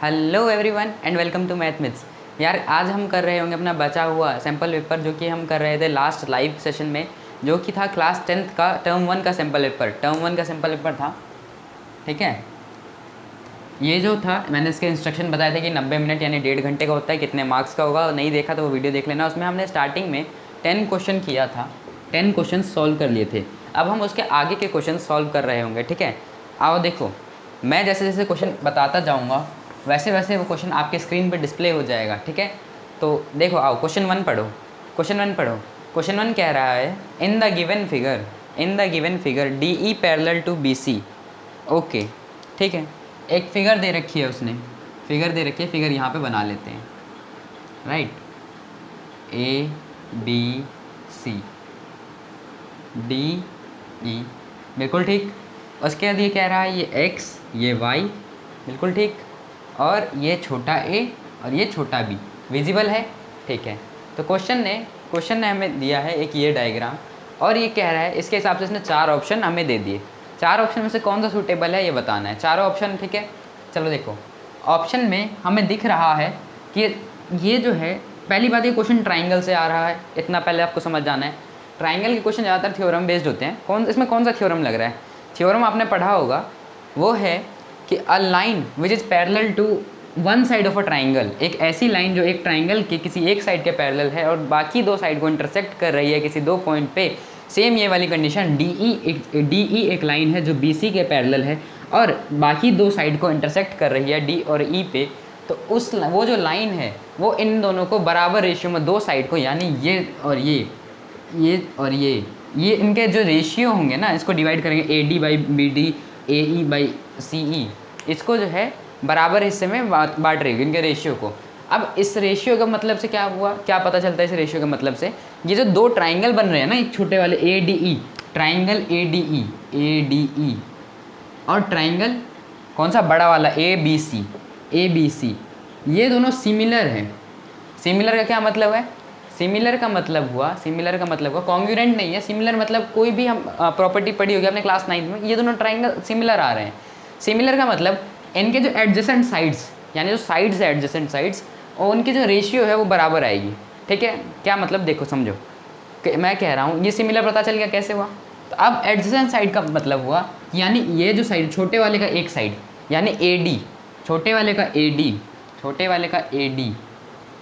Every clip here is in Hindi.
Hello everyone and welcome to math myths. यार आज हम कर रहे होंगे अपना बचा हुआ सैम्पल पेपर जो कि हम कर रहे थे लास्ट लाइव सेशन में, जो कि था क्लास 10th का टर्म 1 का सैम्पल पेपर। टर्म 1 का सैम्पल पेपर था, ठीक है। ये जो था मैंने इसके इंस्ट्रक्शन बताए थे कि 90 मिनट यानी 1.5 घंटे का होता है, कितने मार्क्स का होगा। नहीं देखा तो वो वीडियो देख लेना। उसमें हमने स्टार्टिंग में 10 क्वेश्चन किया था, 10 क्वेश्चन सॉल्व कर लिए थे। अब हम उसके आगे के क्वेश्चन सॉल्व कर रहे होंगे, ठीक है। आओ देखो, मैं जैसे जैसे क्वेश्चन बताता जाऊँगा वैसे वैसे वो क्वेश्चन आपके स्क्रीन पर डिस्प्ले हो जाएगा, ठीक है। तो देखो, आओ क्वेश्चन 1 पढ़ो। क्वेश्चन 1 कह रहा है in the given figure D E parallel to B C. Okay, ठीक है। एक फिगर दे रखी है, उसने फिगर दे रखी है, फिगर यहाँ पे बना लेते हैं, right. A B C D E, बिल्कुल ठीक। उसके बाद ये कह रहा है ये एक्स ये वाई, बिल्कुल ठीक। और ये छोटा ए और ये छोटा बी विजिबल है, ठीक है। तो क्वेश्चन ने हमें दिया है एक ये डायग्राम, और ये कह रहा है इसके हिसाब से इसने 4 ऑप्शन हमें दे दिए। 4 ऑप्शन में से कौन सा सूटेबल है ये बताना है। 4 ऑप्शन, ठीक है। चलो देखो, ऑप्शन में हमें दिख रहा है कि ये जो है, पहली बात ये क्वेश्चन ट्राइंगल से आ रहा है, इतना पहले आपको समझ जाना है। ट्राइंगल के क्वेश्चन ज़्यादातर थ्योरम बेस्ड होते हैं। इसमें कौन सा थ्योरम लग रहा है? थ्योरम आपने पढ़ा होगा, वो है कि a line which is parallel to one side of a triangle, एक ऐसी लाइन जो एक ट्राइंगल के किसी एक साइड के पैरेलल है और बाकी 2 साइड को इंटरसेक्ट कर रही है किसी 2 पॉइंट पे। सेम ये वाली कंडीशन डी ई एक लाइन है जो बी सी के पैरेलल है और बाकी 2 साइड को इंटरसेक्ट कर रही है डी और ई पे। तो वो जो लाइन है वो इन दोनों को बराबर रेशियो में 2 साइड को, यानी ये और ये इनके जो रेशियो होंगे ना, इसको डिवाइड करेंगे A D by B D, A E by C E, इसको जो है बराबर हिस्से में बांट रही है इनके रेशियो को। अब इस रेशियो का मतलब से क्या हुआ, क्या पता चलता है इस रेशियो के मतलब से? ये जो 2 ट्राइंगल बन रहे हैं ना, एक छोटे वाले A D E, triangle A D E और ट्राइंगल कौन सा बड़ा वाला ए बी सी, ये दोनों सिमिलर हैं। सिमिलर का क्या मतलब है? सिमिलर का मतलब हुआ कॉन्ग्रुएंट नहीं है। सिमिलर मतलब कोई भी हम प्रॉपर्टी पढ़ी होगी आपने क्लास 9 में, ये दोनों ट्राइंगल सिमिलर आ रहे हैं। सिमिलर का मतलब इनके जो एडजेसेंट साइड्स, यानी जो साइड्स है एडजेसेंट साइड्स, और उनकी जो रेशियो है वो बराबर आएगी, ठीक है। क्या मतलब, देखो समझो, मैं कह रहा हूँ ये सिमिलर पता चल गया कैसे हुआ। तो अब एडजेसेंट साइड का मतलब हुआ, यानी ये जो साइड छोटे वाले का एक साइड यानी ए डी, छोटे वाले का ए डी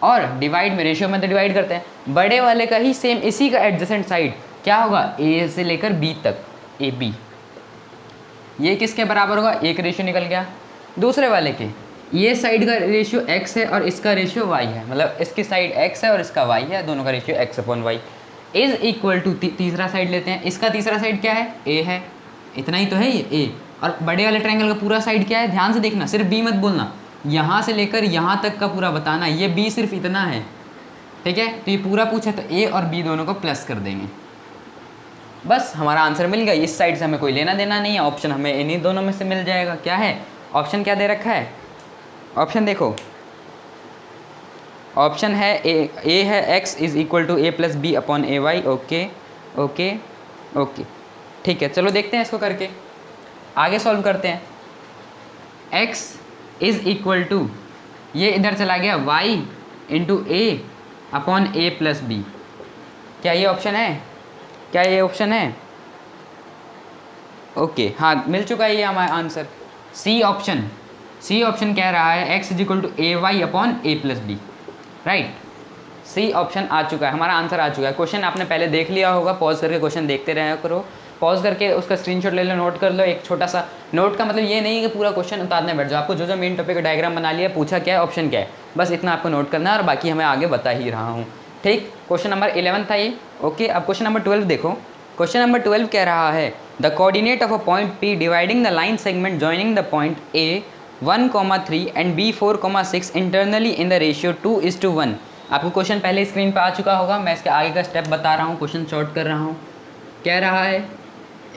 और डिवाइड में रेशियो में तो डिवाइड करते हैं, बड़े वाले का ही सेम इसी का एडजेसेंट साइड क्या होगा, ए से लेकर बी तक, ए बी। ये किसके बराबर होगा? एक रेशियो निकल गया। दूसरे वाले के ये साइड का रेशियो x है और इसका रेशियो y है, मतलब इसकी साइड x है और इसका y है, दोनों का ratio x/y is equal to, तीसरा साइड लेते हैं, इसका तीसरा साइड क्या है? a है, इतना ही तो है ये a। और बड़े वाले ट्रायंगल का पूरा साइड क्या है? ध्यान से देखना, सिर्फ b मत बोलना, यहाँ से लेकर यहाँ तक का पूरा बताना। ये b सिर्फ इतना है, ठीक है। तो ये पूरा पूछा तो a और b दोनों को प्लस कर देंगे, बस हमारा आंसर मिल गया। इस साइड से हमें कोई लेना देना नहीं है, ऑप्शन हमें इन्हीं दोनों में से मिल जाएगा। क्या है ऑप्शन, क्या दे रखा है ऑप्शन? देखो ऑप्शन है ए है x is equal to A plus B upon A Y. Okay okay okay, ठीक है। चलो देखते हैं इसको करके, आगे सॉल्व करते हैं। x इज इक्वल टू, ये इधर चला गया, y into A upon A plus B. क्या ये ऑप्शन है? ओके, हाँ मिल चुका है ये हमारा आंसर। सी ऑप्शन कह रहा है x is equal to A Y upon A plus B, right. C option आ चुका है, हमारा आंसर आ चुका है। क्वेश्चन आपने पहले देख लिया होगा, पॉज करके क्वेश्चन देखते रहा करो, पॉज करके उसका स्क्रीनशॉट ले लो, नोट कर लो। एक छोटा सा नोट का मतलब ये नहीं है कि पूरा क्वेश्चन उतारने बैठ जाओ, आपको जो मेन टॉपिक का डायग्राम बना लिया, पूछा क्या है, ऑप्शन क्या है, बस इतना आपको नोट करना है और बाकी हमें आगे बता ही रहा हूँ, ठीक। क्वेश्चन नंबर 11 था ये, ओके। अब क्वेश्चन नंबर 12 देखो। क्वेश्चन नंबर 12 कह रहा है the coordinate of a point P dividing the line segment joining the point A 1,3 and B 4,6 internally in the ratio 2:1। आपको क्वेश्चन पहले स्क्रीन पर आ चुका होगा, मैं इसके आगे का स्टेप बता रहा हूँ, क्वेश्चन शॉर्ट कर रहा हूँ। कह रहा है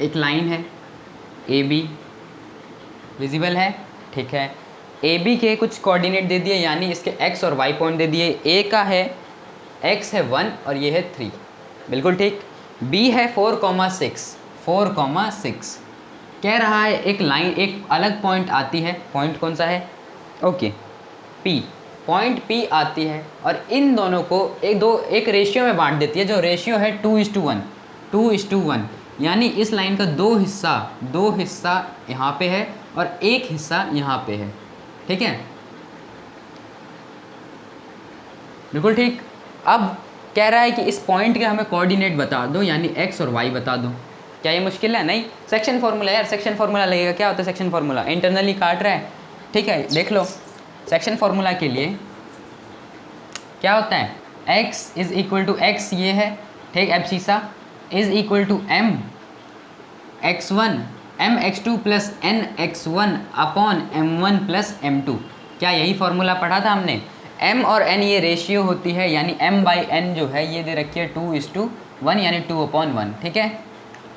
एक लाइन है AB, विजिबल है, ठीक है। AB के कुछ कोऑर्डिनेट दे दिए, यानी इसके x और y पॉइंट दे दिए। A का है x है 1 और ये है 3, बिल्कुल ठीक। B है 4,6 कह रहा है एक लाइन एक अलग पॉइंट आती है, पॉइंट कौन सा है? ओके, पॉइंट P आती है और इन दोनों को एक रेशियो में बांट देती है, जो रेशियो है 2:1, 2:1। यानी इस लाइन का दो हिस्सा यहाँ पे है और एक हिस्सा यहाँ पे है, ठीक है, बिल्कुल ठीक। अब कह रहा है कि इस पॉइंट के हमें कोऑर्डिनेट बता दो, यानी x और y बता दो। क्या ये मुश्किल है? नहीं। सेक्शन फार्मूला यार, सेक्शन फार्मूला लगेगा। क्या होता है सेक्शन फार्मूला? इंटरनली काट रहा है, ठीक है, देख लो। सेक्शन फार्मूला के लिए क्या होता है? x is equal to x, ये है, ठीक, abscissa is equal to m x1 m x2 plus n x1 upon m1 plus m2। क्या यही फार्मूला पढ़ा था हमने? m और n ये रेशियो होती है, यानी m/n जो है ये दे रखी है 2:1, यानी 2/1, ठीक है।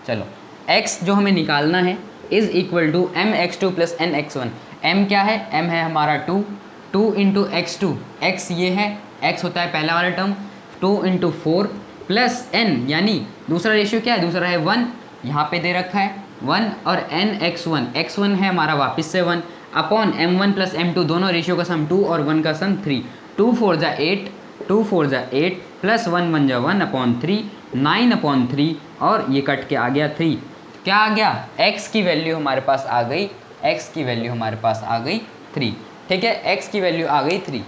चलो x जो हमें निकालना है is equal to m x2 plus n x1। m क्या है? m है हमारा 2 इंटू x2, x ये है, x होता है पहला वाला टर्म, 2 इंटू 4 प्लस n, यानी दूसरा रेशियो क्या है? दूसरा है 1, यहाँ पे दे रखा है 1, और n x1, x1 है हमारा वापस से 1 अपॉन m1 प्लस m2, दोनों रेशियो का सम 2 और 1 का सम 3, 2 4 जा 8, 2 4 जा 8 प्लस 1 1 जा 1/3, 9/3, और ये कट के आ गया 3। क्या आ गया? x की वैल्यू हमारे पास आ गई, x की वैल्यू हमारे पास आ गई 3, ठीक है, x की वैल्यू आ गई 3।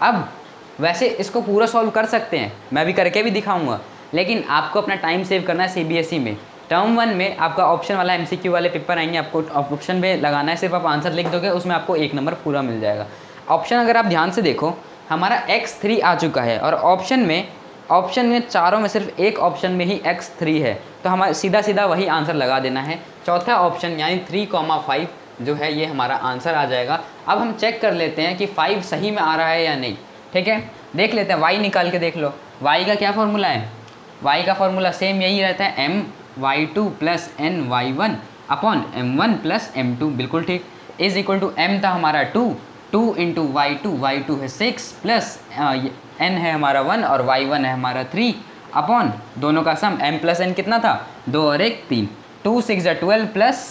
अब वैसे इसको पूरा सॉल्व कर सकते हैं, मैं भी करके भी दिखाऊंगा, लेकिन आपको अपना टाइम सेव करना है। CBSE में टर्म 1 में आपका ऑप्शन वाला MCQ वाले पेपर आएंगे, आपको ऑप्शन में लगाना है, सिर्फ आप आंसर लिख दोगे, उसमें आपको 1 नंबर पूरा मिल जाएगा। ऑप्शन अगर आप ध्यान से देखो, हमारा x3 आ चुका है, और ऑप्शन में चारों में सिर्फ एक ऑप्शन में ही x3 है, तो हमारा सीधा सीधा वही आंसर लगा देना है। चौथा ऑप्शन यानी 3,5 जो है ये हमारा आंसर आ जाएगा। अब हम चेक कर लेते हैं कि 5 सही में आ रहा है या नहीं, ठीक है, देख लेते हैं। y निकाल के देख लो, y का क्या फॉर्मूला है? y का फॉर्मूला सेम यही रहता है, my2 plus ny1 upon m1 plus m2, बिल्कुल ठीक, इज इक्वल टू m था हमारा 2 इंटू y2 है 6 प्लस n है हमारा 1 और y1 है हमारा 3 अपॉन दोनों का सम m प्लस n कितना था? 2 और 1 3, 2 6 जा 12 प्लस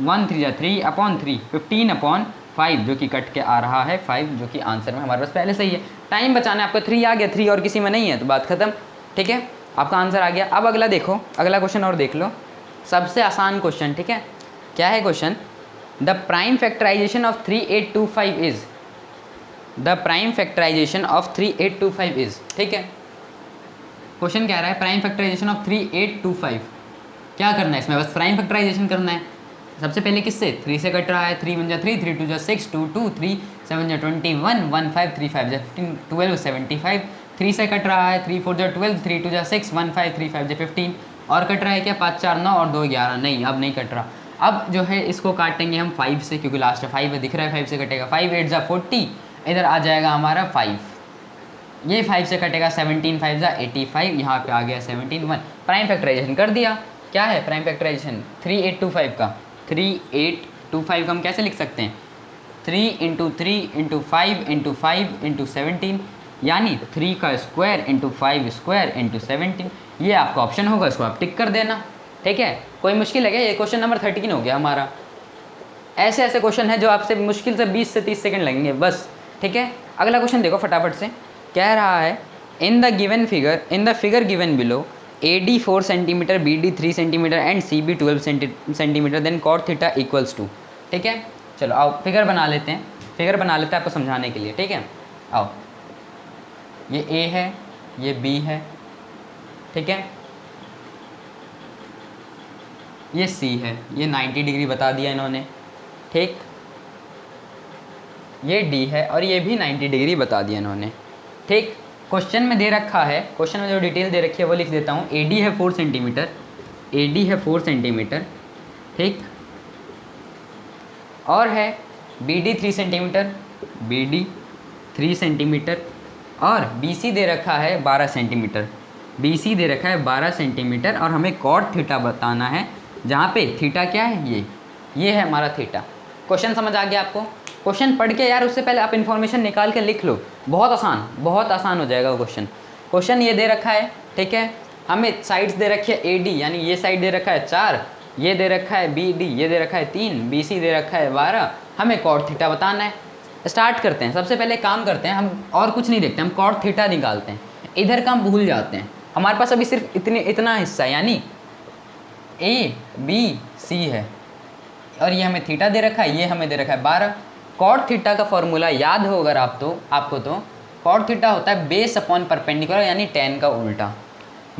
1 3 जा 3 अपॉन 3, 15/5, जो कि कट के आ रहा है 5, जो कि आंसर में हमारे पास पहले सही है। टाइम बचाना है आपको, 3 आ गया, 3 और किसी में नहीं है तो बात खत्म, ठीक है, आपका आंसर आ गया। अब अगला देखो, अगला क्वेश्चन और देख लो, सबसे आसान क्वेश्चन, ठीक है। क्या है question? The prime factorisation of 3825 is, the prime factorisation of 3825 is, ठीक है। क्वेश्चन कह रहा है प्राइम फैक्टराइजेशन ऑफ 3825, क्या करना है इसमें? बस प्राइम फैक्टराइजेशन करना है। सबसे पहले किससे? 3 से कट रहा है, 3 1 जा 3, 3 2 जा 6, 2 2 3 7 जा 21, 1 5 3 5 जा 15, 12 75, 3 से कट रहा है, 3 4 जा 12, 3 2 जा 6, 1 5 3 5 जा 15, और कट रहा है क्या? 5 4 9 और 2 11, नहीं अब नहीं कट रहा। अब जो है इसको काटेंगे हम 5 से, क्योंकि लास्ट में 5 है, दिख रहा है 5 से कटेगा, 5 8 जा 40, इधर आ जाएगा हमारा 5, ये 5 से कटेगा 17 5 जा 85, यहाँ पे आ गया 17 1। प्राइम फैक्टराइजेशन कर दिया। क्या है प्राइम फैक्टराइजेशन? 3825 का, 3825 का हम कैसे लिख सकते हैं? 3 इंटू 3 इंटू 5 इंटू 5 इंटू 17, यानी 3 का स्क्वायर इंटू 5 स्क्वायर इंटू 17, ये आपका ऑप्शन होगा, इसको आप टिक कर देना, ठीक है। कोई मुश्किल है क्या? ये क्वेश्चन नंबर 13 हो गया हमारा। ऐसे ऐसे क्वेश्चन है जो आपसे मुश्किल से 20 से 30 सेकंड लगेंगे बस, ठीक है। अगला क्वेश्चन देखो फटाफट से, कह रहा है in the figure given below AD 4 centimetre, BD 3 centimetre and CB 12 centimetre, then cot theta equals to, ठीक है। चलो आओ फिगर बना लेते हैं, फिगर बना लेते हैं आपको समझाने के लिए, ठीक है। आओ, ये A है, ये B है, ठीक है, ये C है, ये 90 डिग्री बता दिया इन्होंने, ठीक, ये D है और ये भी 90 डिग्री बता दिया इन्होंने, ठीक। क्वेश्चन में दे रखा है, क्वेश्चन में जो डिटेल दे रखी है वो लिख देता हूँ। AD है 4 सेंटीमीटर, AD है 4 सेंटीमीटर, ठीक, और है BD 3 सेंटीमीटर, BD 3 सेंटीमीटर, और BC दे रखा है 12 सेंटीमीटर, BC दे रखा है 12 सेंटीमीटर, और हमें कॉट थीटा बताना है, जहाँ पे थीटा क्या है? ये है हमारा थीटा। क्वेश्चन समझ आ गया आपको? क्वेश्चन पढ़ के यार उससे पहले आप इन्फॉर्मेशन निकाल के लिख लो, बहुत आसान हो जाएगा वो क्वेश्चन। क्वेश्चन ये दे रखा है, ठीक है, हमें साइड्स दे रखी है AD, यानी ये साइड दे रखा है 4, ये दे रखा है BD, ये दे रखा है 3, BC दे रखा है 12, हमें कॉट थीटा बताना है। स्टार्ट करते हैं। सबसे पहले काम करते हैं, हम और कुछ नहीं देखते, हम कॉट थीटा निकालते हैं। इधर का हम भूल जाते हैं, हमारे पास अभी सिर्फ इतना हिस्सा है, यानी ए बी सी है, और ये हमें थीटा दे रखा है, ये हमें दे रखा है 12। कॉट थीटा का फॉर्मूला याद हो अगर आपको तो कॉट थीटा होता है बेस अपॉन परपेंडिकुलर, यानी tan का उल्टा।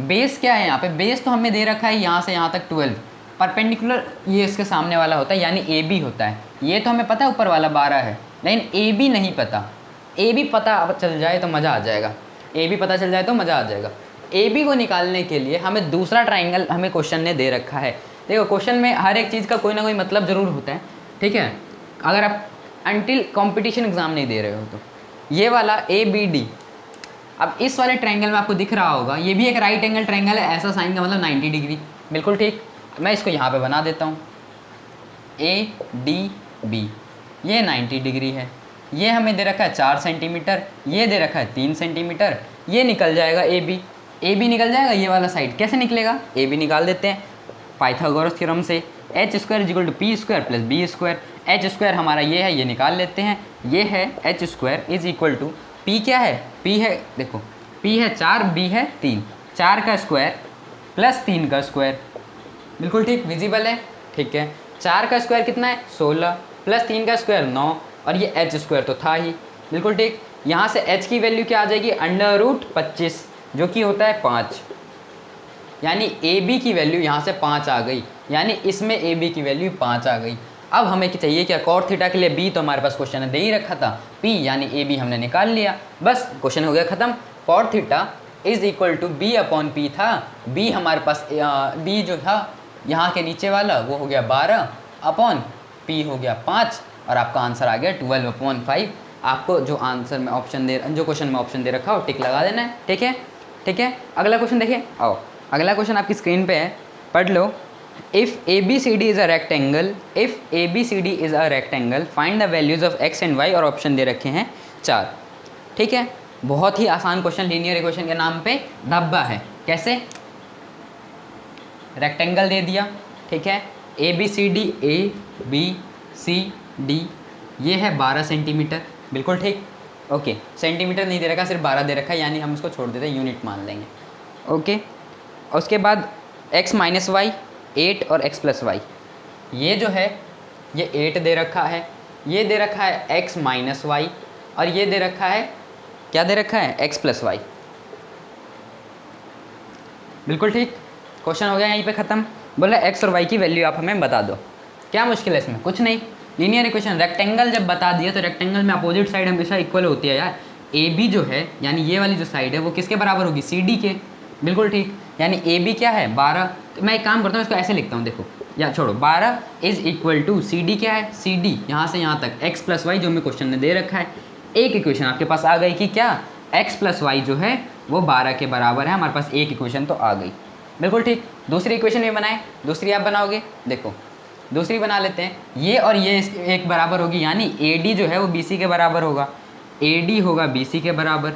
बेस क्या है यहाँ पे, बेस तो हमें दे रखा है यहाँ से यहाँ तक 12, परपेंडिकुलर ये इसके सामने वाला होता है, यानी ए बी होता है। ये तो हमें पता है ऊपर वाला 12 है, लेकिन ए बी नहीं पता। ए बी पता चल जाए तो मज़ा आ जाएगा, ए बी पता चल जाए तो मज़ा आ जाएगा। ए बी को निकालने के लिए हमें दूसरा ट्राइंगल हमें क्वेश्चन ने दे रखा है। देखो क्वेश्चन में हर एक चीज़ का कोई ना कोई मतलब ज़रूर होता है, ठीक है। अगर आप अनटिल कंपटीशन एग्ज़ाम नहीं दे रहे हो तो ये वाला ए बी डी, अब इस वाले ट्रायंगल में आपको दिख रहा होगा ये भी एक राइट एंगल ट्रायंगल है, ऐसा साइन का मतलब 90 डिग्री, बिल्कुल ठीक। मैं इसको यहाँ पे बना देता हूँ, ए डी बी, ये 90 डिग्री है। ये हमें दे रखा है 4 सेंटीमीटर, ये दे रखा है 3 सेंटीमीटर, ये निकल जाएगा ए बी निकल जाएगा। ये वाला साइड कैसे निकलेगा, ए बी निकाल देते हैं पाइथागोरस थ्योरम से। H square is equal to P square plus B square. H square हमारा ये है, ये निकाल लेते हैं, ये है H square is equal to P क्या है, पी है देखो, पी है 4, बी है 3, 4 का स्क्वायर प्लस 3 का स्क्वायर, बिल्कुल ठीक, विजिबल है, ठीक है। 4 का स्क्वायर कितना है 16 प्लस 3 का स्क्वायर 9, और ये एच स्क्वायर तो था ही, बिल्कुल ठीक। यहाँ से एच की वैल्यू क्या आ जाएगी √25, जो कि होता है 5, यानी ए बी की वैल्यू यहाँ से 5 आ गई, यानी इसमें ए बी की वैल्यू 5 आ गई। अब हमें चाहिए क्या, कॉट थीटा के लिए बी तो हमारे पास क्वेश्चन ने दे ही रखा था, पी यानी ए बी हमने निकाल लिया, बस क्वेश्चन हो गया ख़त्म। Cot theta is equal to B upon P था, बी हमारे पास बी जो था यहाँ के नीचे वाला वो हो गया 12 अपॉन पी हो गया 5, और आपका आंसर आ गया 12/5। आपको जो आंसर में ऑप्शन जो क्वेश्चन में ऑप्शन दे रखा हो टिक लगा देना है, ठीक है, ठीक है। अगला क्वेश्चन देखिए, आओ अगला क्वेश्चन आपकी स्क्रीन पे है, पढ़ लो। If A B C D is a rectangle, if A B C D is a rectangle find the values of X and Y, और ऑप्शन दे रखे हैं 4, ठीक है। बहुत ही आसान क्वेश्चन, लीनियर इक्वेशन के नाम पे धब्बा है। कैसे, रेक्टेंगल दे दिया, ठीक है, A B C D, A B C D, ये है 12 सेंटीमीटर, बिल्कुल ठीक, ओके। सेंटीमीटर नहीं दे रखा, सिर्फ 12 दे रखा है, यानी हम इसको छोड़ देते हैं, यूनिट मान लेंगे, ओके। उसके बाद x माइनस वाई 8 और x प्लस वाई, ये जो है ये 8 दे रखा है, ये दे रखा है x माइनस वाई, और ये दे रखा है, क्या दे रखा है, x प्लस वाई, बिल्कुल ठीक। क्वेश्चन हो गया यहीं पे ख़त्म। बोला x और y की वैल्यू आप हमें बता दो। क्या मुश्किल है इसमें, कुछ नहीं, लीनियर इक्वेशन। रेक्टेंगल जब बता दिया तो रेक्टेंगल में अपोजिट साइड हमेशा इक्वल होती है यार। ए बी जो है, यानी ये वाली जो साइड है वो किसके बराबर होगी, सी डी के, बिल्कुल ठीक। यानी ए बी क्या है 12, तो मैं एक काम करता हूँ इसको ऐसे लिखता हूँ, देखो या छोड़ो, 12 is equal to C D क्या है, सी डी यहाँ से यहाँ तक x प्लस वाई जो हमें क्वेश्चन ने दे रखा है। एक इक्वेशन आपके पास आ गई कि क्या x प्लस वाई जो है वो 12 के बराबर है, हमारे पास एक इक्वेशन तो आ गई, बिल्कुल ठीक। दूसरी इक्वेशन भी बनाए, दूसरी आप बनाओगे, देखो दूसरी बना लेते हैं, ये और ये एक बराबर होगी, यानी ए डी जो है वो बी सी के बराबर होगा, ए डी होगा बी सी के बराबर,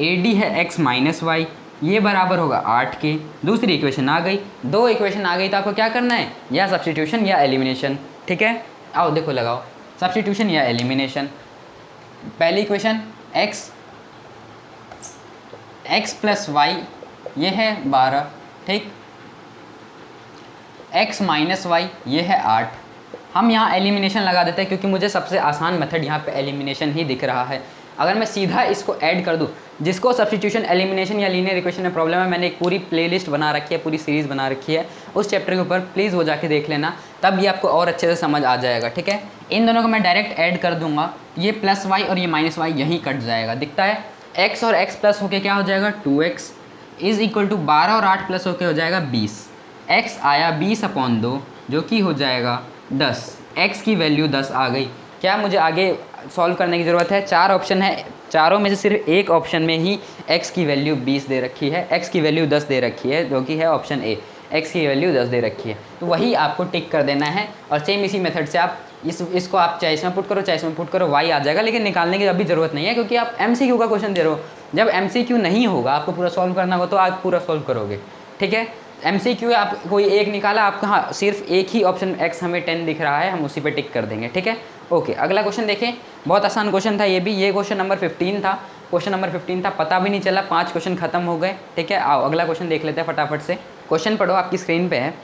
ए डी है x माइनस वाई, ये बराबर होगा 8 के। दूसरी इक्वेशन आ गई, दो इक्वेशन आ गई, तो आपको क्या करना है, या सब्स्टिट्यूशन या एलिमिनेशन, ठीक है। आओ देखो लगाओ, सब्स्टिट्यूशन या एलिमिनेशन। पहली इक्वेशन x प्लस वाई, ये है 12, ठीक, x माइनस वाई, ये है 8। हम यहाँ एलिमिनेशन लगा देते हैं क्योंकि मुझे सबसे आसान मेथड यहाँ पे एलिमिनेशन ही दिख रहा है। अगर मैं सीधा इसको ऐड कर दूँ, जिसको सब्स्टिट्यूशन, एलिमिनेशन या लीनियर इक्वेशन में प्रॉब्लम है, मैंने एक पूरी प्लेलिस्ट बना रखी है, पूरी सीरीज़ बना रखी है, उस चैप्टर के ऊपर प्लीज़ वो जाके देख लेना, तब ये आपको और अच्छे से समझ आ जाएगा, ठीक है। इन दोनों को मैं डायरेक्ट ऐड कर दूंगा, ये प्लस वाई और ये माइनस वाई यहीं कट जाएगा, दिखता है। x और x प्लस होके क्या हो जाएगा 2x इज इक्वल टू 12 और 8 प्लस होके हो जाएगा 20। x आया 20/2 जो कि हो जाएगा 10, x की वैल्यू 10 आ गई। क्या मुझे आगे सॉल्व करने की ज़रूरत है, 4 ऑप्शन है, चारों में से सिर्फ एक ऑप्शन में ही x की वैल्यू 20 दे रखी है, x की वैल्यू 10 दे रखी है, जो कि है ऑप्शन ए, x की वैल्यू 10 दे रखी है, तो वही आपको टिक कर देना है। और सेम इसी मेथड से आप इसको आप चाहे इसमें पुट करो चाहे इसमें पुट करो, y आ जाएगा, लेकिन निकालने की अभी ज़रूरत नहीं है क्योंकि आप MCQ का क्वेश्चन दे रहे हो। जब MCQ नहीं होगा, आपको पूरा सॉल्व करना होगा तो आप पूरा सॉल्व करोगे, ठीक है। MCQ आप कोई एक निकाला, आपका हाँ सिर्फ एक ही ऑप्शन x हमें 10 दिख रहा है, हम उसी पे टिक कर देंगे, ठीक है। ओके, अगला क्वेश्चन देखें, बहुत आसान क्वेश्चन था ये भी, ये क्वेश्चन नंबर 15 था। क्वेश्चन नंबर 15 था, पता भी नहीं चला 5 क्वेश्चन खत्म हो गए। ठीक है, आओ अगला क्वेश्चन देख लेते हैं फटाफट से। क्वेश्चन पढ़ो, आपकी स्क्रीन पे है।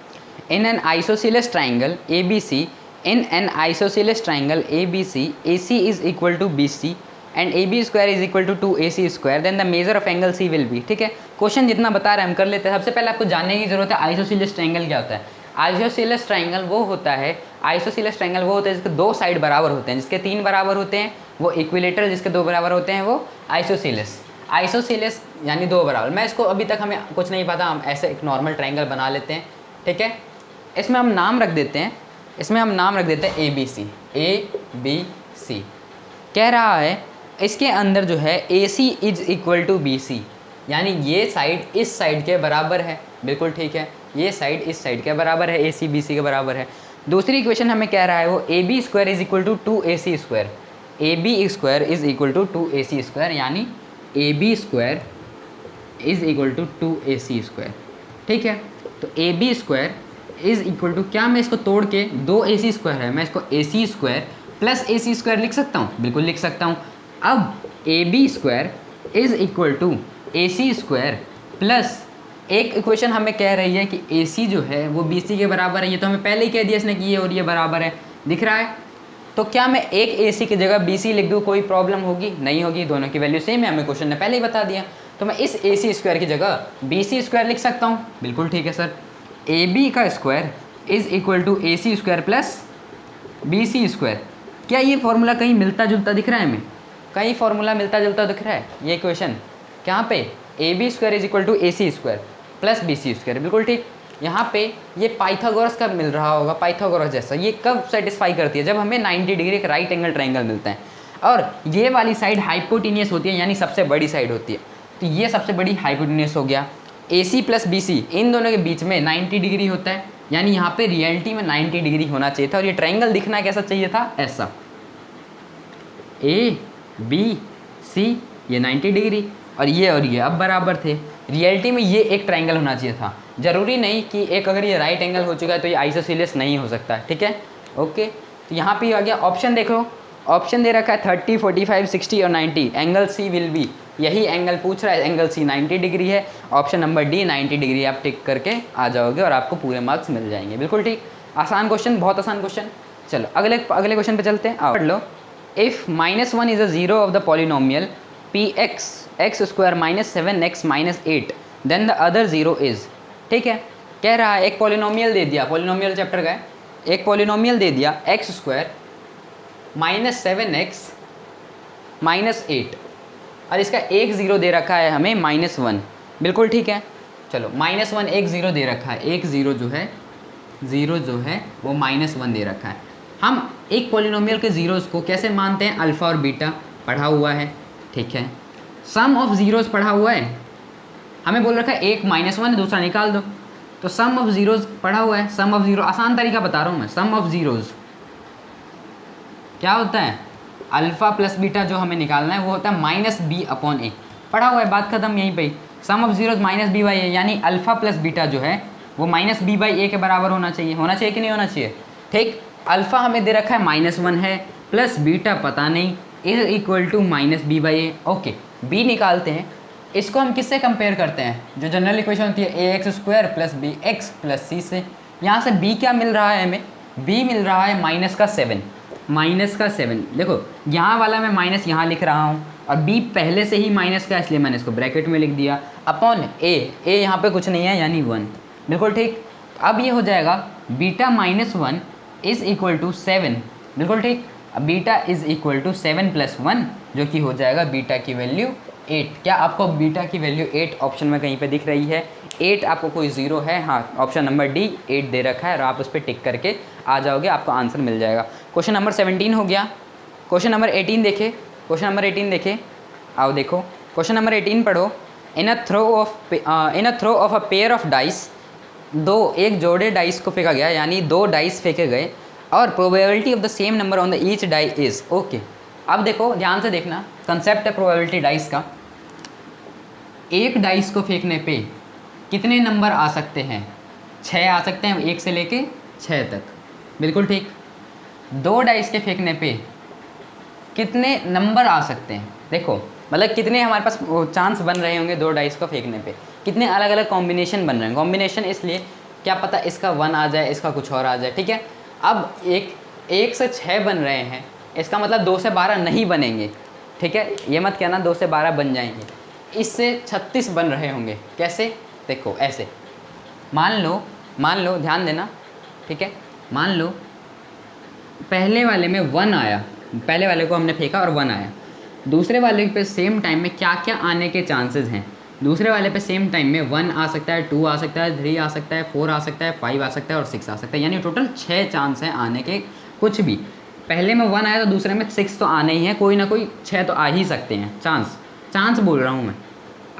In an isosceles triangle A B C, in an isosceles triangle A B C, A C is equal to B C and A B square is equal to 2ac square, then the measure of angle C will be. ठीक है, क्वेश्चन जितना बता रहा है हम कर लेते हैं। सबसे पहले आपको जानने की जरूरत है आइसोसेलेस ट्राइंगल क्या होता है। आइसोसेलेस ट्राइंगल वो होता है, आइसोसेलेस ट्राइंगल वो होता है जिसके 2 साइड बराबर होते हैं, जिसके 3 बराबर होते हैं वो इक्विलेटरल, जिसके 2 बराबर होते हैं वो आइसोसेलेस। आइसोसेलेस यानी 2 बराबर। मैं इसको अभी तक हमें कुछ नहीं पता, हम ऐसे एक नॉर्मल ट्राइंगल बना लेते हैं। ठीक है, इसमें हम नाम रख देते हैं, इसमें हम नाम रख देते हैं ए बी सी। ए बी सी कह रहा है इसके अंदर जो है A C is equal to B C, यानी ये साइड इस साइड के बराबर है। बिल्कुल ठीक है, ये साइड इस साइड के बराबर है, ए सी बी सी के बराबर है। दूसरी इक्वेशन हमें कह रहा है वो A B square is equal to 2ac square, A B square is equal to 2ac square, यानी A B square is equal to 2ac square. ठीक है, तो A B square is equal to क्या, मैं इसको तोड़ के 2ac स्क्वायर है, मैं इसको ac square plus ac square लिख सकता हूँ। बिल्कुल लिख सकता हूँ। अब A B square is equal to ac square plus एक इक्वेशन हमें कह रही है कि AC जो है वो BC के बराबर है। ये तो हमें पहले ही कह दिया इसने कि ये और ये बराबर है, दिख रहा है। तो क्या मैं एक AC की जगह BC लिख दूँ, कोई प्रॉब्लम होगी? नहीं होगी, दोनों की वैल्यू सेम है, हमें क्वेश्चन ने पहले ही बता दिया। तो मैं इस AC स्क्वायर की जगह BC स्क्वायर लिख सकता हूँ। बिल्कुल ठीक है सर, AB का square is equal to AC square plus BC square. क्या ये फॉर्मूला कहीं मिलता जुलता दिख रहा है हमें? कहीं फॉर्मूला मिलता जुलता दिख रहा है? ये इक्वेशन कहाँ पे, AB square is equal to AC square plus BC square. बिल्कुल ठीक। यहाँ पे ये पाइथागोरस कब मिल रहा होगा, पाइथागोरस जैसा। ये कब सेटिस्फाई करती है, जब हमें 90 डिग्री एक राइट एंगल ट्राइंगल मिलता है और ये वाली साइड हाइपोटेनियस होती है, यानी सबसे बड़ी साइड होती है। तो ये सबसे बड़ी हाइपोटेनियस हो गया। AC प्लस BC इन दोनों के बीच में 90 डिग्री होता है, यानी यहाँ पे रियलिटी में 90 डिग्री होना चाहिए था और ये ट्राइंगल दिखना कैसा चाहिए था, ऐसा। ABC ये 90 डिग्री और ये अब बराबर थे। रियलिटी में ये एक ट्राइंगल होना चाहिए था। जरूरी नहीं कि एक, अगर ये राइट एंगल हो चुका है तो ये आइसोसेलेस नहीं हो सकता। ठीक है, ओके। तो यहाँ पे आ गया ऑप्शन, देखो ऑप्शन दे रखा है 30, 45, 60 और 90, एंगल सी विल बी। यही एंगल पूछ रहा है, एंगल सी 90 डिग्री है। ऑप्शन नंबर डी 90 डिग्री आप टिक करके आ जाओगे और आपको पूरे मार्क्स मिल जाएंगे। बिल्कुल ठीक, आसान क्वेश्चन, बहुत आसान क्वेश्चन। चलो अगले क्वेश्चन पे चलते हैं, पढ़ लो। If -1 is a zero of the polynomial px x square minus 7x minus 8 then the other zero is. ठीक है, कह रहा है एक पॉलिनोमियल दे दिया, पॉलिनोमियल चैप्टर का है, एक पॉलिनोमियल दे दिया x square minus 7x minus 8 और इसका एक ज़ीरो दे रखा है हमें -1। बिल्कुल ठीक है, चलो -1 एक ज़ीरो दे रखा है, एक ज़ीरो जो है वो -1 दे रखा है। हम एक पॉलिनोमियल के ज़ीरोज़ को कैसे मानते हैं, अल्फ़ा और बीटा पढ़ा हुआ है। ठीक है, सम ऑफ ज़ीरोज़ पढ़ा हुआ है, हमें बोल रखा है एक -1 है, दूसरा निकाल दो। तो सम ऑफ ज़ीरोज़ पढ़ा हुआ है, सम ऑफ ज़ीरो आसान तरीका बता रहा हूँ मैं। सम ऑफ ज़ीरोज़ क्या होता है, अल्फ़ा प्लस बीटा जो हमें निकालना है वो होता है -b/a। पढ़ा हुआ है, बात खत्म यहीं पे। सम ऑफ ज़ीरोज़ -b/a, यानी अल्फ़ा प्लस बीटा जो है वो -b/a के बराबर होना चाहिए। होना चाहिए कि नहीं होना चाहिए? ठीक, अल्फ़ा हमें दे रखा है -1 है, प्लस बीटा पता नहीं, is equal to -b/a। Okay, b निकालते हैं। इसको हम किससे कंपेयर करते हैं, जो जनरल इक्वेशन होती है ax square plus bx plus c से। यहाँ से b क्या मिल रहा है हमें, b मिल रहा है -7। देखो यहाँ वाला मैं माइनस यहाँ लिख रहा हूँ और b पहले से ही माइनस का, इसलिए मैंने इसको ब्रैकेट में लिख दिया, अपॉन a यहाँ पे कुछ नहीं है यानी 1। बिल्कुल ठीक, अब ये हो जाएगा बीटा -1 इज़ इक्वल टू 7। बिल्कुल ठीक, अब beta is equal to 7 plus 1 जो कि हो जाएगा बीटा की वैल्यू 8। क्या आपको बीटा की वैल्यू 8 ऑप्शन में कहीं पे दिख रही है? 8 आपको कोई ज़ीरो है? हाँ, ऑप्शन नंबर डी 8 दे रखा है और आप उस पर टिक करके आ जाओगे, आपको आंसर मिल जाएगा। क्वेश्चन नंबर 17 हो गया। क्वेश्चन नंबर 18 देखे, क्वेश्चन नंबर 18 देखे, आओ देखो क्वेश्चन नंबर 18 पढ़ो। In a throw of a pair of dice, एक जोड़े डाइस को फेंका गया, यानी 2 डाइस फेंके गए और probability of the same number on the each die is. Okay, अब देखो ध्यान से देखना, कंसेप्ट है प्रोबेबिलिटी डाइस का। एक डाइस को फेंकने पे कितने नंबर आ सकते हैं? 6 आ सकते हैं, 1 से लेके 6 तक। बिल्कुल ठीक, 2 डाइस के फेंकने पे कितने नंबर आ सकते हैं, देखो मतलब कितने हमारे पास चांस बन रहे होंगे 2 डाइस को फेंकने पे, कितने अलग अलग कॉम्बिनेशन बन रहे हैं। कॉम्बिनेशन इसलिए क्या पता इसका 1 आ जाए, इसका कुछ और आ जाए, ठीक है। अब एक से 6 बन रहे हैं, इसका मतलब 2 से 12 नहीं बनेंगे, ठीक है। ये मत कहना 2 से 12 बन जाएंगे, इससे 36 बन रहे होंगे। कैसे, देखो ऐसे मान लो ध्यान देना, ठीक है। मान लो पहले वाले में 1 आया, पहले वाले को हमने फेंका और 1 आया। दूसरे वाले पे सेम टाइम में क्या क्या आने के चांसेस हैं, दूसरे वाले पे सेम टाइम में 1 आ सकता है, 2 आ सकता है, 3 आ सकता है, 4 आ सकता है, 5 आ सकता है और 6 आ सकता है, यानी टोटल 6 चांस हैं आने के। कुछ भी पहले में 1 आया तो दूसरे में 6 तो आने ही है, कोई ना कोई 6 तो आ ही सकते हैं। चांस बोल रहा हूँ मैं।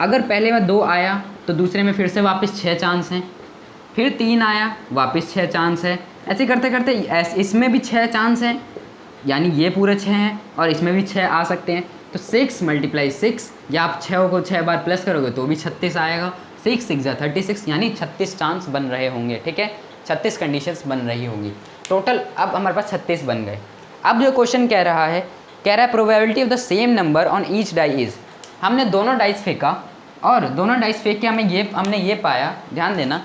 अगर पहले में 2 आया तो दूसरे में फिर से वापस 6 चांस हैं, फिर 3 आया वापस 6 चांस है, ऐसे करते करते इसमें भी 6 चांस हैं, यानी ये पूरे 6 हैं और इसमें भी 6 आ सकते हैं। तो 6 × 6 या आप 6 को 6 बार प्लस करोगे तो भी 36 आएगा। 6 6 जा 36, यानी 36 चांस बन रहे होंगे, ठीक है। 36 कंडीशंस बन रही होंगी टोटल। अब हमारे पास 36 बन गए। अब जो क्वेश्चन कह रहा है probability of the same number on each die is. हमने दोनों डाइस फेंका और दोनों डाइस फेंक के हमने ये पाया, ध्यान देना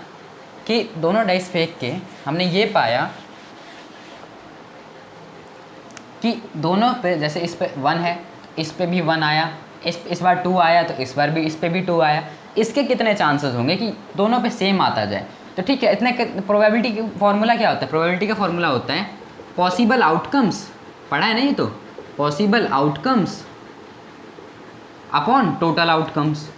कि दोनों डाइस फेंक के हमने ये पाया कि दोनों पे, जैसे इस पे 1 है, इस पे भी 1 आया, इस बार 2 आया तो इस बार भी इस पे भी 2 आया, इसके कितने चांसेस होंगे कि दोनों पे सेम आता जाए। तो ठीक है, इतने प्रोबेबिलिटी का फॉर्मूला क्या होता है, प्रोबेबिलिटी का फॉर्मूला होता है पॉसिबल आउटकम्स, पढ़ा है ना ये, तो possible outcomes upon total outcomes,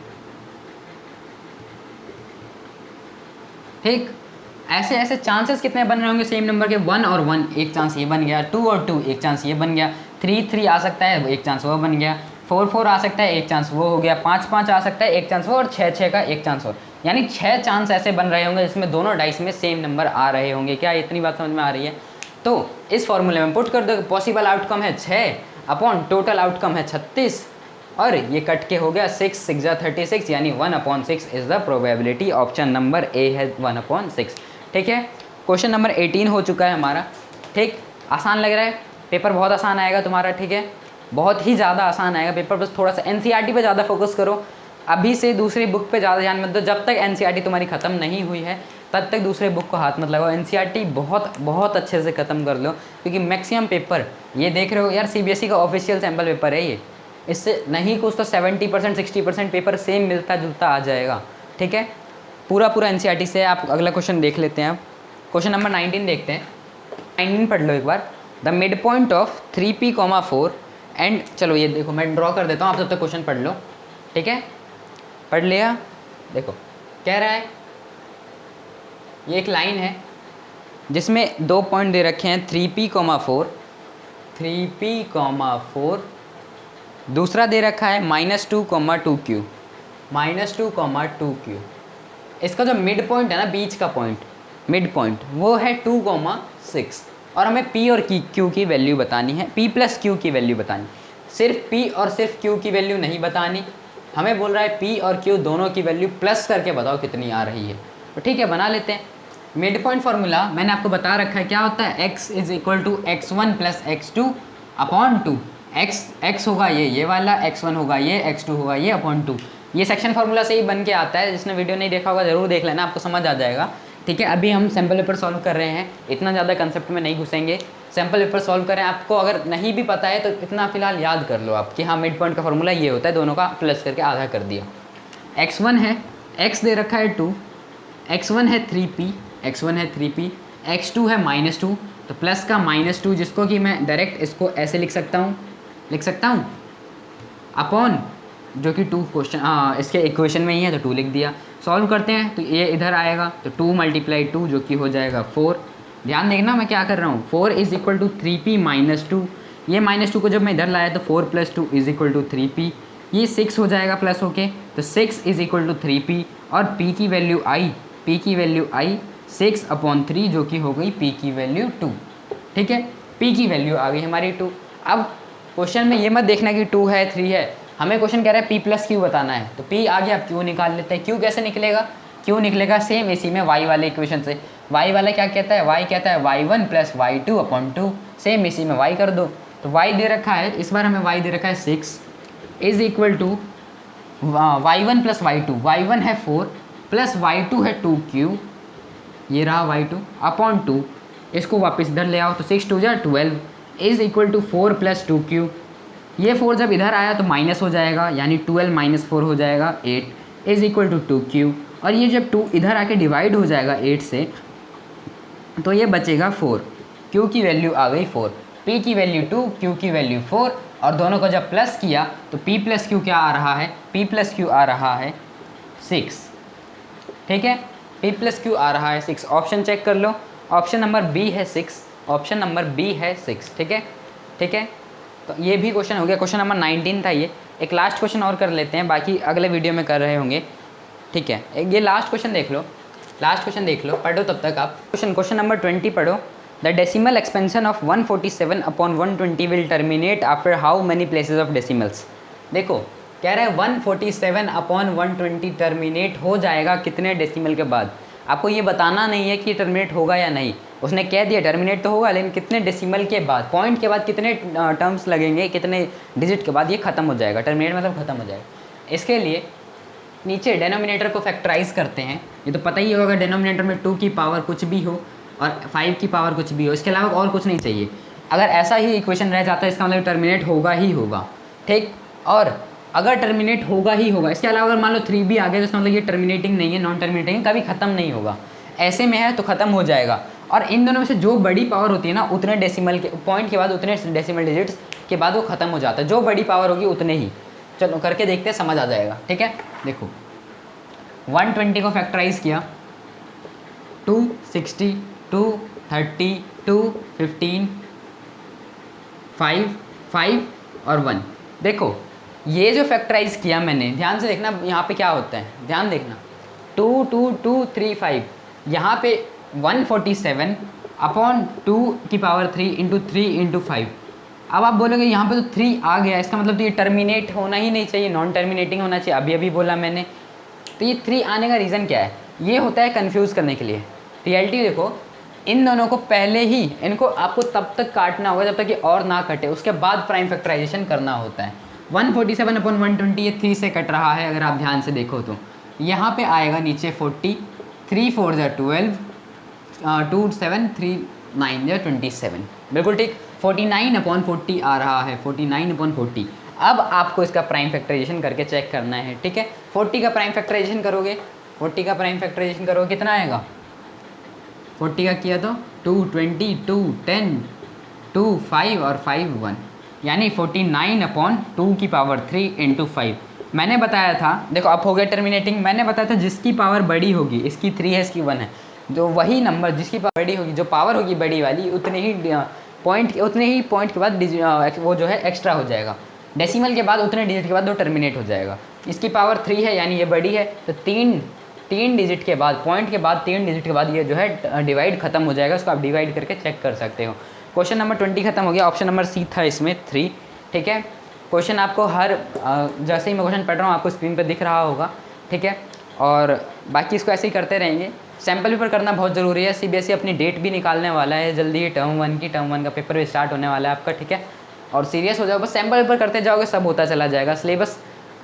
ठीक। ऐसे ऐसे चांसेस कितने बन रहे होंगे सेम नंबर के, 1 और 1 एक चांस ये बन गया, 2 और 2 एक चांस ये बन गया, 3 3 आ सकता है एक चांस वो बन गया, 4 4 आ सकता है एक चांस वो हो गया, 5 5 आ सकता है एक चांस वो, और 6 6 का एक चांस और, यानी 6 चांस ऐसे बन रहे होंगे जिसमें दोनों डाइस में सेम नंबर आ रहे होंगे। क्या इतनी बात समझ में आ रही है? तो इस फॉर्मूले में पुट कर दो, पॉसिबल आउटकम है 6 अपॉन टोटल आउटकम है 36, और ये कट के हो गया 6 6 जा 36, यानी 1/6 is the probability. Option number A है 1/6, ठीक है। क्वेश्चन नंबर 18 हो चुका है हमारा, ठीक। आसान लग रहा है, पेपर बहुत आसान आएगा तुम्हारा, ठीक है, बहुत ही ज़्यादा आसान आएगा पेपर। बस थोड़ा सा एनसीईआरटी पे ज़्यादा फोकस करो, अभी से दूसरी बुक पे ज़्यादा ध्यान मत दो। जब तक एनसीईआरटी तुम्हारी ख़त्म नहीं हुई है तब तक दूसरे बुक को हाथ मत लगाओ। एनसीईआरटी बहुत बहुत अच्छे से ख़त्म कर लो, क्योंकि मैक्सिमम पेपर ये देख रहे हो यार, सीबीएसई का ऑफिशियल सैम्पल पेपर है ये, इससे नहीं कुछ तो 70% 60% पेपर सेम मिलता जुलता आ जाएगा, ठीक है। पूरा एनसीईआरटी से आप अगला क्वेश्चन देख लेते हैं। आप क्वेश्चन नंबर 19 देखते हैं। 19 पढ़ लो एक बार। The mid point of 3p, 4 and, चलो ये देखो मैं ड्रॉ कर देता हूँ, आप तब तक क्वेश्चन पढ़ लो, ठीक है। पढ़ लिया? देखो कह रहा है, ये एक लाइन है जिसमें 2 पॉइंट दे रखे हैं 3p, 4, 3p, 4, दूसरा दे रखा है -2, 2q, -2, 2q। इसका जो मिड पॉइंट है ना, बीच का पॉइंट, मिड पॉइंट वो है 2, 6, और हमें p और q की वैल्यू बतानी है, p + q की वैल्यू बतानी। सिर्फ p और सिर्फ q की वैल्यू नहीं बतानी, हमें बोल रहा है p और q दोनों की वैल्यू प्लस करके बताओ कितनी आ रही है। तो ठीक है, बना लेते हैं। मिड पॉइंट फार्मूला मैंने आपको बता रखा है, क्या होता है, x = x1 + x2 upon 2। x होगा ये वाला, x1 होगा ये, x2 होगा ये अपॉन 2। ये सेक्शन फार्मूला से ही बन के आता है, जिसने वीडियो नहीं देखा होगा ज़रूर देख लेना, आपको समझ आ जाएगा, ठीक है। अभी हम सैम्पल पेपर सॉल्व कर रहे हैं, इतना ज़्यादा कंसेप्ट में नहीं घुसेंगे, सैम्पल पेपर सॉल्व करें। आपको अगर नहीं भी पता है तो इतना फिलहाल याद कर लो आप कि हाँ, मिड पॉइंट का फार्मूला ये होता है, दोनों का प्लस करके आधा कर दिया। x1 है, x दे रखा है 2, x1 है 3p, x2 है -2, तो प्लस का -2, जिसको कि मैं डायरेक्ट इसको ऐसे लिख सकता हूँ अपॉन, जो कि 2 क्वेश्चन इसके इक्वेशन में ही है तो 2 लिख दिया। सॉल्व करते हैं तो ये इधर आएगा, तो 2 × 2 जो कि हो जाएगा 4। ध्यान देखना मैं क्या कर रहा हूँ, 4 = 3p -2, ये -2 को जब मैं इधर लाया तो 4 + 2 = 3p, ये 6 हो जाएगा प्लस होके, तो 6 = 3p, और p की वैल्यू आई 6/3, जो कि हो गई p की वैल्यू 2, ठीक है। p की वैल्यू आ गई हमारी 2। अब क्वेश्चन में ये मत देखना कि 2 है 3 है, हमें क्वेश्चन कह रहा है p + q बताना है, तो p आ गया, अब q निकाल लेते हैं। q कैसे निकलेगा? q निकलेगा सेम इसी में y वाले इक्वेशन से। y वाला क्या कहता है? y कहता है y1 + y2 अपॉन 2, सेम इसी में y कर दो। तो y दे रखा है, इस बार हमें y दे रखा है 6 is equal to y1 plus y2, y1 है 4 प्लस y2 है 2q, ये रहा y2 अपॉन 2, इसको वापस इधर ले आओ तो 6 2 जा 12 is equal to 4 plus 2q, ये 4 जब इधर आया तो माइनस हो जाएगा, यानी 12 माइनस 4 हो जाएगा 8 इज इक्वल टू 2q, और ये जब 2 इधर आके डिवाइड हो जाएगा 8 से तो ये बचेगा 4, q की वैल्यू आ गई 4, p की वैल्यू 2, q की वैल्यू 4, और दोनों को जब प्लस किया तो p प्लस q क्या आ रहा है, p प्लस q आ रहा है 6, ठीक है, p प्लस q आ रहा है 6। ऑप्शन चेक कर लो, ऑप्शन नंबर बी है 6, ऑप्शन नंबर बी है 6, ठीक है, ठीक है। तो ये भी क्वेश्चन हो गया, क्वेश्चन नंबर 19 था ये। एक लास्ट क्वेश्चन और कर लेते हैं, बाकी अगले वीडियो में कर रहे होंगे, ठीक है। एक ये लास्ट क्वेश्चन देख लो, लास्ट क्वेश्चन देख लो, पढ़ो तब तक आप। क्वेश्चन नंबर 20 पढ़ो। The decimal expansion of 147 upon 120 will terminate after how many places of decimals. देखो कह रहा है 147 अपॉन 120 टर्मिनेट हो जाएगा कितने डेसिमल के बाद। आपको ये बताना नहीं है कि टर्मिनेट होगा या नहीं, उसने कह दिया टर्मिनेट तो होगा, लेकिन कितने डेसिमल के बाद, पॉइंट के बाद कितने टर्म्स लगेंगे, कितने डिजिट के बाद ये खत्म हो जाएगा। टर्मिनेट मतलब खत्म हो जाएगा। इसके लिए नीचे डेनोमिनेटर को फैक्टराइज करते हैं। ये तो पता ही होगा, डेनोमिनेटर में 2 की पावर कुछ भी हो और 5 की पावर कुछ भी हो, इसके अलावा और कुछ नहीं चाहिए। अगर ऐसा ही इक्वेशन रह जाता है इसका मतलब टर्मिनेट होगा ही होगा, ठीक। और अगर टर्मिनेट होगा ही होगा, इसके अलावा अगर मान लो 3 भी आ गया तो इसका मतलब ये टर्मिनेटिंग नहीं है, नॉन टर्मिनेटिंग, कभी ख़त्म नहीं होगा। ऐसे में है तो ख़त्म हो जाएगा। और इन दोनों में से जो बड़ी पावर होती है ना, उतने डेसिमल के पॉइंट के बाद, उतने डेसिमल डिजिट्स के बाद वो ख़त्म हो जाता है। जो बड़ी पावर होगी उतने ही। चलो करके देखते हैं, समझ आ जाएगा, ठीक है। देखो 120 को फैक्टराइज किया, 2 60 2 30 2 15 5 5 और 1। देखो ये जो फैक्टराइज किया मैंने, ध्यान से देखना यहाँ पे क्या होता है, ध्यान देखना 2 2 2 3 5, यहाँ पे 147 अपॉन 2 की पावर 3 इंटू 3 इंटू 5। अब आप बोलोगे यहाँ पे तो 3 आ गया, इसका मतलब तो ये टर्मिनेट होना ही नहीं चाहिए, नॉन टर्मिनेटिंग होना चाहिए। अभी अभी बोला मैंने। तो ये 3 आने का रीज़न क्या है, ये होता है कन्फ्यूज़ करने के लिए। रियलिटी देखो, इन दोनों को पहले ही, इनको आपको तब तक काटना होगा जब तक ये और ना कटे, उसके बाद प्राइम फैक्टराइजेशन करना होता है। 147 अपॉन 120 ये 3 से कट रहा है, अगर आप ध्यान से देखो तो यहाँ पे आएगा नीचे 40, 3 4 जा 12, 2 7 3 9 या 27, बिल्कुल ठीक। 49 अपॉन 40 आ रहा है, 49 अपॉन 40। अब आपको इसका प्राइम फैक्टराइजेशन करके चेक करना है, ठीक है। 40 का प्राइम फैक्टराइजेशन करोगे, 40 का प्राइम फैक्टराइजेशन करोगे कितना आएगा, 40 का किया तो 2 20 2 10 2 5 और 5 1, यानी 49 अपॉन 2 की पावर 3 इंटू 5। मैंने बताया था, देखो अब हो गया टर्मिनेटिंग। मैंने बताया था जिसकी पावर बड़ी होगी, इसकी 3 है इसकी 1 है, जो वही नंबर जिसकी पावर बड़ी होगी, जो पावर होगी बड़ी वाली, उतने ही पॉइंट के बाद वो जो है एक्स्ट्रा हो जाएगा। डेसिमल के बाद उतने डिजिट के बाद वो टर्मिनेट हो जाएगा। इसकी पावर 3 है यानी ये बड़ी है, तो 3 डिजिट के बाद, पॉइंट के बाद 3 डिजिट के बाद ये जो है डिवाइड खत्म हो जाएगा। उसको आप डिवाइड करके चेक कर सकते हो। क्वेश्चन नंबर 20 खत्म हो गया। ऑप्शन नंबर सी था इसमें 3, ठीक है। क्वेश्चन आपको जैसे ही मैं क्वेश्चन पढ़ रहा हूँ आपको स्क्रीन पर दिख रहा होगा, ठीक है। और बाकी इसको ऐसे ही करते रहेंगे। सैम्पल पेपर करना बहुत ज़रूरी है। सीबीएसई अपनी डेट भी निकालने वाला है जल्दी ही, टर्म 1 का पेपर भी स्टार्ट होने वाला है आपका, ठीक है। और सीरियस हो जाओ, बस सैम्पल पेपर करते जाओगे, सब होता चला जाएगा। सिलेबस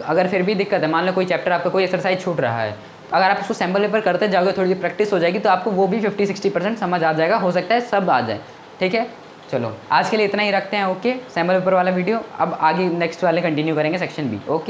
अगर फिर भी दिक्कत है, मान लो कोई चैप्टर आपका कोई एक्सरसाइज छूट रहा है, अगर आप उसको सैम्पल पेपर करते जाओगे, थोड़ी प्रैक्टिस हो जाएगी, तो आपको वो भी 50-60% समझ आ जाएगा। हो सकता है सब आ जाए, ठीक है। चलो आज के लिए इतना ही रखते हैं, ओके। सैम्पल पेपर वाला वीडियो अब आगे नेक्स्ट वाले कंटिन्यू करेंगे, सेक्शन बी, ओके।